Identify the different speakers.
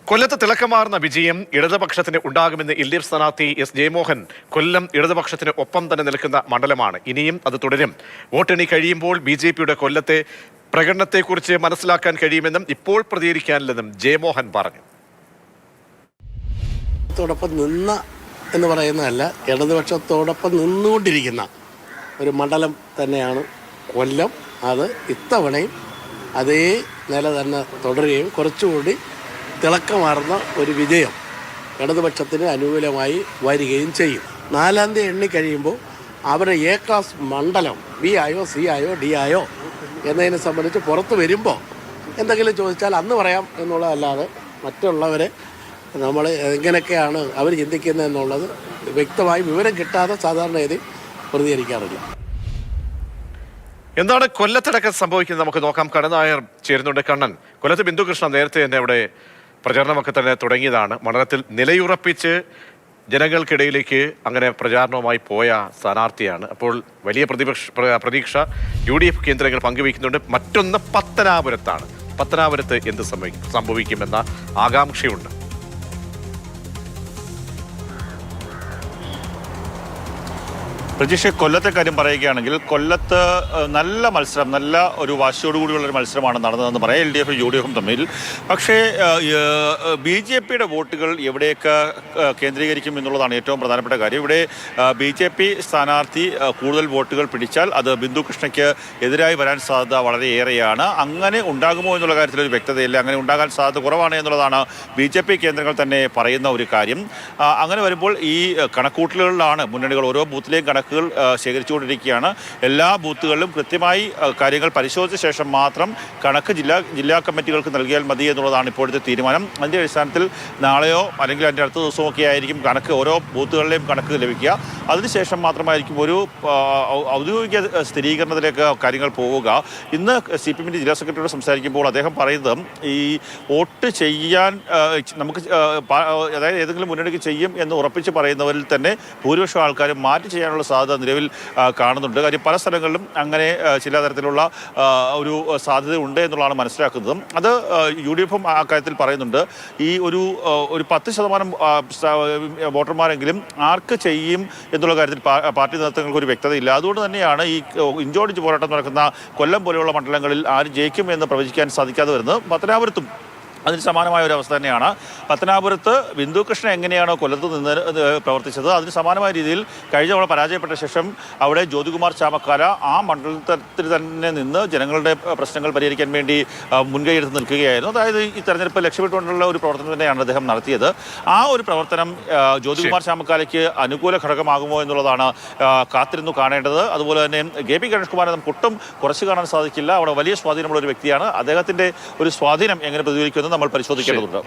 Speaker 1: കൊല്ലത്ത് തിളക്കമാർന്ന വിജയം ഇടതുപക്ഷത്തിന് ഉണ്ടാകുമെന്ന് എൽ.ഡി.എഫ് സ്ഥാനാർത്ഥി എസ് ജയമോഹൻ കൊല്ലം ഇടതുപക്ഷത്തിന് ഒപ്പം തന്നെ നിൽക്കുന്ന മണ്ഡലമാണ്. ഇനിയും അത് തുടരും. വോട്ടെണ്ണി കഴിയുമ്പോൾ ബി.ജെ.പിയുടെ കൊല്ലത്തെ പ്രകടനത്തെക്കുറിച്ച് മനസ്സിലാക്കാൻ കഴിയുമെന്നും ഇപ്പോൾ പ്രതികരിക്കാനില്ലെന്നും ജയമോഹൻ പറഞ്ഞു.
Speaker 2: ത്തോടൊപ്പം നിന്ന എന്ന് പറയുന്നതല്ല, ഇടതുപക്ഷത്തോടൊപ്പം നിന്നുകൊണ്ടിരിക്കുന്ന ഒരു മണ്ഡലം തന്നെയാണ് കൊല്ലം. അത് ഇത്തവണയും അതേ നില തന്നെ തുടരുകയും കുറച്ചുകൂടി തിളക്കമാർന്ന ഒരു വിജയം ഇടതുപക്ഷത്തിന് അനുകൂലമായി വരികയും ചെയ്യും. 4-ാം തീയതി എണ്ണി കഴിയുമ്പോൾ അവരുടെ എ ക്ലാസ് മണ്ഡലം ബി ആയോ സി ആയോ ഡി ആയോ എന്നതിനെ സംബന്ധിച്ച് പുറത്ത് വരുമ്പോൾ എന്തെങ്കിലും ചോദിച്ചാൽ അന്ന് പറയാം എന്നുള്ളതല്ലാതെ മറ്റുള്ളവരെ നമ്മൾ എങ്ങനെയൊക്കെയാണ് അവർ ചിന്തിക്കുന്നത് എന്നുള്ളത് വ്യക്തമായി വിവരം കിട്ടാതെ സാധാരണഗതി പ്രതികരിക്കാറില്ല.
Speaker 1: എന്താണ് കൊല്ലത്തടക്കം സംഭവിക്കുന്നത് നമുക്ക് നോക്കാം. കണ്ണൻ നായർ ചേരുന്നുണ്ട്. കണ്ണൻ, കൊല്ലത്ത് ബിന്ദുകൃഷ്ണ നേരത്തെ തന്നെ അവിടെ പ്രചാരണമൊക്കെ തന്നെ തുടങ്ങിയതാണ്. മണ്ഡലത്തിൽ നിലയുറപ്പിച്ച് ജനങ്ങൾക്കിടയിലേക്ക് അങ്ങനെ പ്രചാരണവുമായി പോയ സ്ഥാനാർത്ഥിയാണ്. അപ്പോൾ വലിയ പ്രതീക്ഷ UDF കേന്ദ്രങ്ങൾ പങ്കുവയ്ക്കുന്നുണ്ട്. മറ്റൊന്ന് പത്തനാപുരത്താണ്. പത്തനാപുരത്ത് എന്ത് സംഭവിക്കുമെന്ന ആകാംക്ഷയുണ്ട്.
Speaker 3: പ്രജീഷ്, കൊല്ലത്തെ കാര്യം പറയുകയാണെങ്കിൽ കൊല്ലത്ത് നല്ല മത്സരം, നല്ല ഒരു വാശിയോടുകൂടിയുള്ളൊരു മത്സരമാണ് നടന്നതെന്ന് പറയാം LDF UDF തമ്മിൽ. പക്ഷേ BJPയുടെ വോട്ടുകൾ എവിടെയൊക്കെ കേന്ദ്രീകരിക്കും എന്നുള്ളതാണ് ഏറ്റവും പ്രധാനപ്പെട്ട കാര്യം. ഇവിടെ BJP സ്ഥാനാർത്ഥി കൂടുതൽ വോട്ടുകൾ പിടിച്ചാൽ അത് ബിന്ദുകൃഷ്ണയ്ക്ക് എതിരായി വരാൻ സാധ്യത വളരെയേറെയാണ്. അങ്ങനെ ഉണ്ടാകുമോ എന്നുള്ള കാര്യത്തിൽ ഒരു വ്യക്തതയില്ല. അങ്ങനെ ഉണ്ടാകാൻ സാധ്യത കുറവാണ് എന്നുള്ളതാണ് BJP കേന്ദ്രങ്ങൾ തന്നെ പറയുന്ന ഒരു കാര്യം. അങ്ങനെ വരുമ്പോൾ ഈ കണക്കൂട്ടലുകളിലാണ് മുന്നണികൾ ഓരോ ബൂത്തിലെയും കണക്കുകൾ ശേഖരിച്ചുകൊണ്ടിരിക്കുകയാണ്. എല്ലാ ബൂത്തുകളിലും കൃത്യമായി കാര്യങ്ങൾ പരിശോധിച്ച ശേഷം മാത്രം കണക്ക് ജില്ലാ കമ്മിറ്റികൾക്ക് നൽകിയാൽ മതി എന്നുള്ളതാണ് ഇപ്പോഴത്തെ തീരുമാനം. അതിൻ്റെ അടിസ്ഥാനത്തിൽ നാളെയോ അല്ലെങ്കിൽ അതിൻ്റെ അടുത്ത ദിവസമോ ഒക്കെ ആയിരിക്കും കണക്ക്, ഓരോ ബൂത്തുകളിലെയും കണക്ക് ലഭിക്കുക. അതിനുശേഷം മാത്രമായിരിക്കും ഒരു ഔദ്യോഗിക സ്ഥിരീകരണത്തിലേക്ക് കാര്യങ്ങൾ പോവുക. ഇന്ന് CPM ജില്ലാ സെക്രട്ടറിയോട് സംസാരിക്കുമ്പോൾ അദ്ദേഹം പറയുന്നത് ഈ വോട്ട് ചെയ്യാൻ നമുക്ക് അതായത് ഏതെങ്കിലും മുന്നണിക്ക് ചെയ്യും എന്ന് ഉറപ്പിച്ച് പറയുന്നവരിൽ തന്നെ ഭൂരിപക്ഷം ആൾക്കാരും മാറ്റി ചെയ്യാനുള്ള സാധ്യത നിലവിൽ കാണുന്നുണ്ട്. കാര്യം പല സ്ഥലങ്ങളിലും അങ്ങനെ ചില തരത്തിലുള്ള ഒരു സാധ്യത ഉണ്ട് എന്നുള്ളതാണ് മനസ്സിലാക്കുന്നത്. അത് UDFും ആ കാര്യത്തിൽ പറയുന്നുണ്ട്. ഈ ഒരു 10% വോട്ടർമാരെങ്കിലും ആർക്ക് ചെയ്യും എന്നുള്ള കാര്യത്തിൽ പാർട്ടി നേതൃത്വങ്ങൾക്ക് ഒരു വ്യക്തതയില്ല. അതുകൊണ്ട് തന്നെയാണ് ഈ ഇഞ്ചോടിഞ്ച് പോരാട്ടം നടക്കുന്ന കൊല്ലം പോലെയുള്ള മണ്ഡലങ്ങളിൽ ആര് ജയിക്കും എന്ന് പ്രവചിക്കാൻ സാധിക്കാതെ വരുന്നത്. പത്തനാപുരത്തും അതിന് സമാനമായ ഒരു അവസ്ഥ തന്നെയാണ്. പത്തനാപുരത്ത് ബിന്ദുകൃഷ്ണ എങ്ങനെയാണോ കൊല്ലത്ത് നിന്ന് പ്രവർത്തിച്ചത്, അതിന് സമാനമായ രീതിയിൽ കഴിഞ്ഞ തവണ പരാജയപ്പെട്ട ശേഷം അവിടെ ജ്യോതികുമാർ ചാമക്കാല ആ മണ്ഡലത്തിൽ തന്നെ നിന്ന് ജനങ്ങളുടെ പ്രശ്നങ്ങൾ പരിഹരിക്കാൻ വേണ്ടി മുൻകൈയെടുത്ത് നിൽക്കുകയായിരുന്നു. അതായത് ഈ തെരഞ്ഞെടുപ്പ് ലക്ഷ്യമിട്ടുകൊണ്ടുള്ള ഒരു പ്രവർത്തനം തന്നെയാണ് അദ്ദേഹം നടത്തിയത്. ആ ഒരു പ്രവർത്തനം ജ്യോതികുമാർ ചാമക്കാലയ്ക്ക് അനുകൂല ഘടകമാകുമോ എന്നുള്ളതാണ് കാത്തിരുന്നു കാണേണ്ടത്. അതുപോലെ തന്നെ KP ഗണേഷ് കുമാറിനെ നമുക്ക് ഒട്ടും കുറച്ച് കാണാൻ സാധിക്കില്ല. അവിടെ വലിയ സ്വാധീനമുള്ള ഒരു വ്യക്തിയാണ്. അദ്ദേഹത്തിൻ്റെ ഒരു സ്വാധീനം എങ്ങനെ പ്രതികരിക്കുമെന്ന് നമ്മൾ പരിശോധിക്കേണ്ടതുണ്ട്.